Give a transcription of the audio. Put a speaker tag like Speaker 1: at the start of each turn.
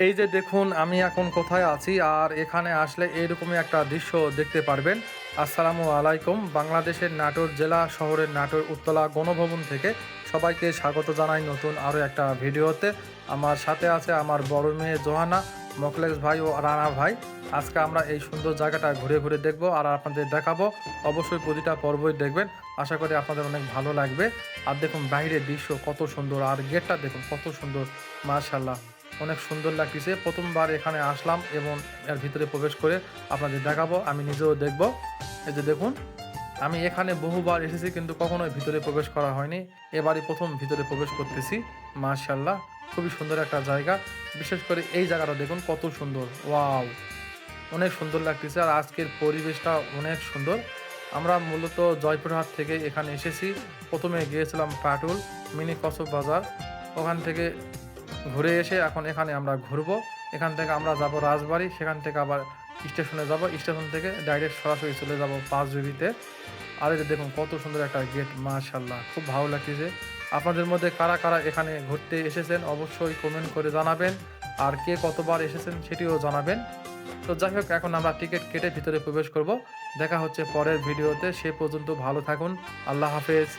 Speaker 1: এই যে দেখুন আমি এখন কোথায় আছি আর এখানে আসলে এইরকমই একটা দৃশ্য দেখতে পারবেন। আসসালামু আলাইকুম। বাংলাদেশের নাটোর জেলা শহরের নাটোর উত্তলা গণভবন থেকে সবাইকে স্বাগত জানাই নতুন আরও একটা ভিডিওতে। আমার সাথে আছে আমার বড় মেয়ে জোহানা, মোখলেস ভাই ও রানা ভাই। আজকে আমরা এই সুন্দর জায়গাটা ঘুরে ঘুরে দেখব আর আপনাদের দেখাবো। অবশ্যই প্রতিটা পর্বই দেখবেন, আশা করি আপনাদের অনেক ভালো লাগবে। আর দেখুন বাইরের দৃশ্য কত সুন্দর, আর গেটটা দেখুন কত সুন্দর, মাশাল্লাহ অনেক সুন্দর লাগতেছে। প্রথমবার এখানে আসলাম এবং এর ভিতরে প্রবেশ করে আপনাদের দেখাবো, আমি নিজেও দেখব। এই যে দেখুন, আমি এখানে বহুবার এসেছি কিন্তু কখনোই ভিতরে প্রবেশ করা হয়নি। এবারই প্রথম ভিতরে প্রবেশ করতেছি। মাশাআল্লাহ, খুবই সুন্দর একটা জায়গা। বিশেষ করে এই জায়গাটা দেখুন কত সুন্দর, ওয়াও! অনেক সুন্দর লাগতেছে আর আজকের পরিবেশটা অনেক সুন্দর। আমরা মূলত জয়পুরহাট থেকে এখানে এসেছি। প্রথমে গিয়েছিলাম পাটুল মিনি কক্সবাজার, ওখান থেকে ঘুরে এসে এখন এখানে আমরা ঘুরবো। এখান থেকে আমরা যাব রাজবাড়ি, সেখান থেকে আবার স্টেশনে যাব, স্টেশন থেকে ডাইরেক্ট সরাসরি চলে যাব পাঁচবিবিতে। আর এই যে দেখুন কত সুন্দর একটা গেট, মাশাআল্লাহ খুব ভালো লাগতেছে। আপনাদের মধ্যে কারা কারা এখানে ঘুরতে এসেছেন অবশ্যই কমেন্ট করে জানাবেন, আর কে কতবার এসেছেন সেটিও জানাবেন। তো যাই হোক, এখন আমরা টিকিট কেটে ভিতরে প্রবেশ করব। দেখা হচ্ছে পরের ভিডিওতে, সে পর্যন্ত ভালো থাকুন। আল্লাহ হাফেজ।